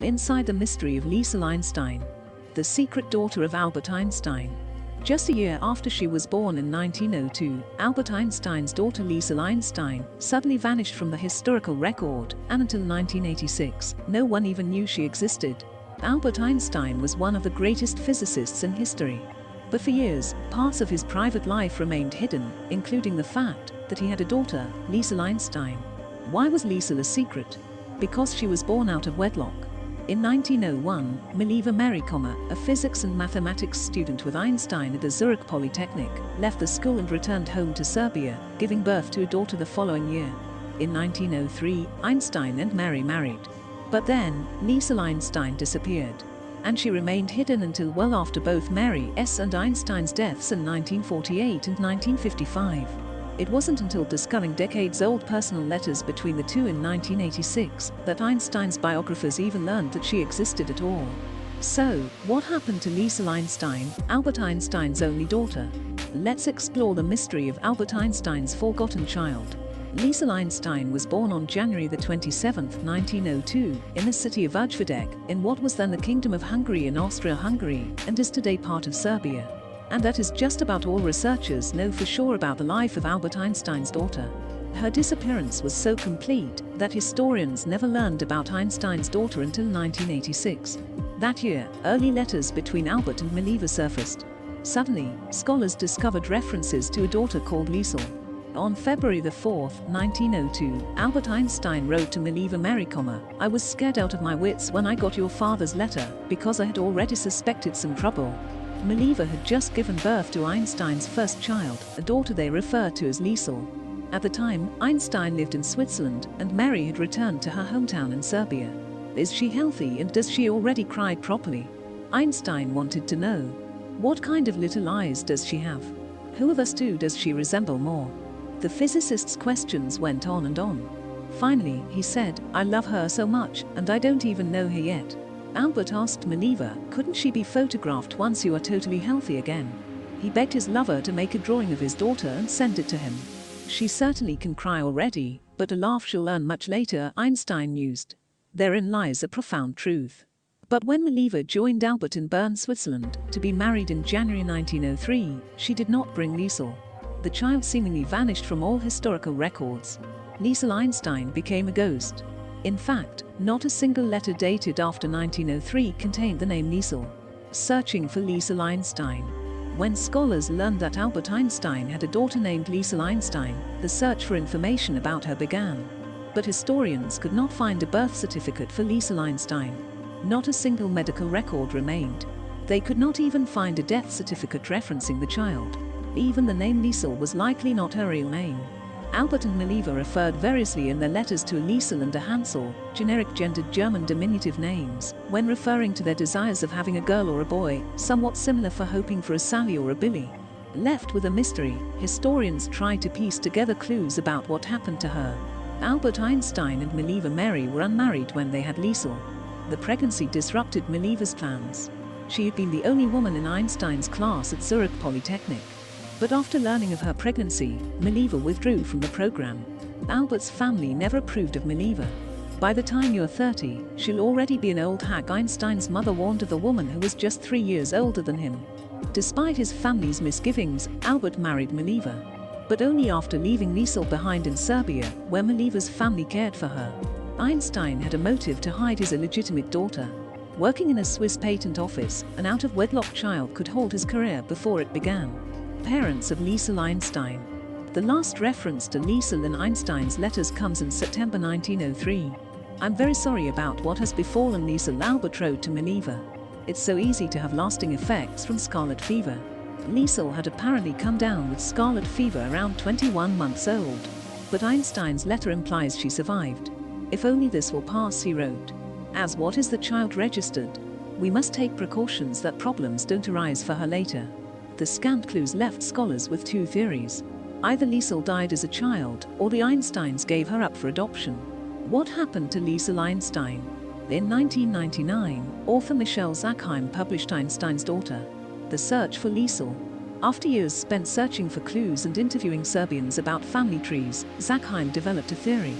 Inside the mystery of Lieserl Einstein, the secret daughter of Albert Einstein. Just a year after she was born in 1902, Albert Einstein's daughter Lieserl Einstein suddenly vanished from the historical record, and until 1986, no one even knew she existed. Albert Einstein was one of the greatest physicists in history. But for years, parts of his private life remained hidden, including the fact that he had a daughter, Lieserl Einstein. Why was Lieserl a secret? Because she was born out of wedlock. In 1901, Mileva Marić, a physics and mathematics student with Einstein at the Zurich Polytechnic, left the school and returned home to Serbia, giving birth to a daughter the following year. In 1903, Einstein and Marić married. But then, Lieserl Einstein disappeared. And she remained hidden until well after both Marić's and Einstein's deaths in 1948 and 1955. It wasn't until discovering decades-old personal letters between the two in 1986 that Einstein's biographers even learned that she existed at all. So, what happened to Lieserl Einstein, Albert Einstein's only daughter? Let's explore the mystery of Albert Einstein's forgotten child. Lieserl Einstein was born on January 27, 1902, in the city of Udvarhely, in what was then the Kingdom of Hungary in Austria-Hungary, and is today part of Serbia. And that is just about all researchers know for sure about the life of Albert Einstein's daughter. Her disappearance was so complete that historians never learned about Einstein's daughter until 1986. That year, early letters between Albert and Mileva surfaced. Suddenly, scholars discovered references to a daughter called Lieserl. On February 4, 1902, Albert Einstein wrote to Mileva Marić, "I was scared out of my wits when I got your father's letter, because I had already suspected some trouble." Mileva had just given birth to Einstein's first child, a daughter they referred to as Lieserl. At the time, Einstein lived in Switzerland, and Mary had returned to her hometown in Serbia. Is she healthy, and does she already cry properly? Einstein wanted to know. What kind of little eyes does she have? Who of us two does she resemble more? The physicist's questions went on and on. Finally, he said, "I love her so much, and I don't even know her yet." Albert asked Mileva, couldn't she be photographed once you are totally healthy again? He begged his lover to make a drawing of his daughter and send it to him. "She certainly can cry already, but a laugh she'll learn much later," Einstein mused. Therein lies a profound truth. But when Mileva joined Albert in Bern, Switzerland, to be married in January 1903, she did not bring Lieserl. The child seemingly vanished from all historical records. Lieserl Einstein became a ghost. In fact, not a single letter dated after 1903 contained the name Lieserl. Searching for Lieserl Einstein. When scholars learned that Albert Einstein had a daughter named Lieserl Einstein, the search for information about her began. But historians could not find a birth certificate for Lieserl Einstein. Not a single medical record remained. They could not even find a death certificate referencing the child. Even the name Lieserl was likely not her real name. Albert and Mileva referred variously in their letters to a Lieserl and a Hansel, generic gendered German diminutive names, when referring to their desires of having a girl or a boy, somewhat similar for hoping for a Sally or a Billy. Left with a mystery, historians tried to piece together clues about what happened to her. Albert Einstein and Mileva Marić were unmarried when they had Lieserl. The pregnancy disrupted Mileva's plans. She had been the only woman in Einstein's class at Zurich Polytechnic. But after learning of her pregnancy, Mileva withdrew from the program. Albert's family never approved of Mileva. "By the time you're 30, she'll already be an old hag," Einstein's mother warned of the woman who was just 3 years older than him. Despite his family's misgivings, Albert married Mileva. But only after leaving Lieserl behind in Serbia, where Mileva's family cared for her. Einstein had a motive to hide his illegitimate daughter. Working in a Swiss patent office, an out-of-wedlock child could halt his career before it began. Parents of Lieserl Einstein. The last reference to Lieserl in Einstein's letters comes in September 1903. "I'm very sorry about what has befallen Lieserl," Albert wrote to Mileva. "It's so easy to have lasting effects from scarlet fever." Lieserl had apparently come down with scarlet fever around 21 months old. But Einstein's letter implies she survived. "If only this will pass," he wrote. "As what is the child registered? We must take precautions that problems don't arise for her later." The scant clues left scholars with two theories. Either Lieserl died as a child, or the Einsteins gave her up for adoption. What happened to Lieserl Einstein? In 1999, author Michel Zackheim published Einstein's Daughter: The Search for Lieserl. After years spent searching for clues and interviewing Serbians about family trees, Zackheim developed a theory.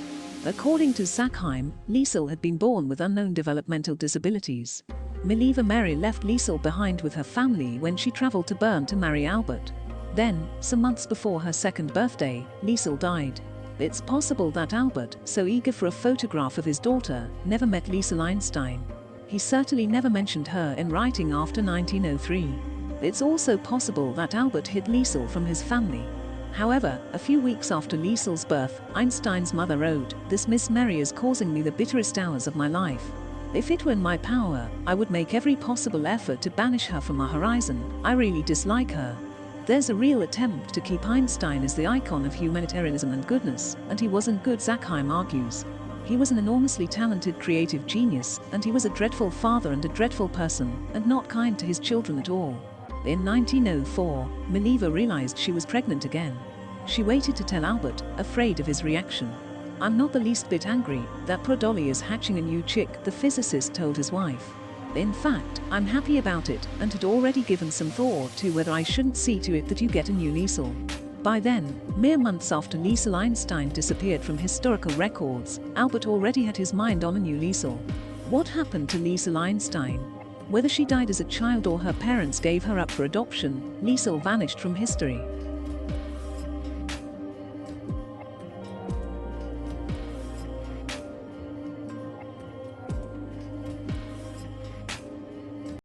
According to Sackheim, Lieserl had been born with unknown developmental disabilities. Mileva Marić left Lieserl behind with her family when she traveled to Bern to marry Albert. Then, some months before her second birthday, Lieserl died. It's possible that Albert, so eager for a photograph of his daughter, never met Lieserl Einstein. He certainly never mentioned her in writing after 1903. It's also possible that Albert hid Lieserl from his family. However, a few weeks after Lieserl's birth, Einstein's mother wrote, "This Miss Mary is causing me the bitterest hours of my life. If it were in my power, I would make every possible effort to banish her from our horizon. I really dislike her." There's a real attempt to keep Einstein as the icon of humanitarianism and goodness, and he wasn't good, Sackheim argues. He was an enormously talented creative genius, and he was a dreadful father and a dreadful person, and not kind to his children at all. In 1904, Mileva realized she was pregnant again. She waited to tell Albert, afraid of his reaction. "I'm not the least bit angry, that poor Dolly is hatching a new chick," the physicist told his wife. "In fact, I'm happy about it, and had already given some thought to whether I shouldn't see to it that you get a new Lieserl." By then, mere months after Lieserl Einstein disappeared from historical records, Albert already had his mind on a new Lieserl. What happened to Lieserl Einstein? Whether she died as a child or her parents gave her up for adoption, Lieserl vanished from history.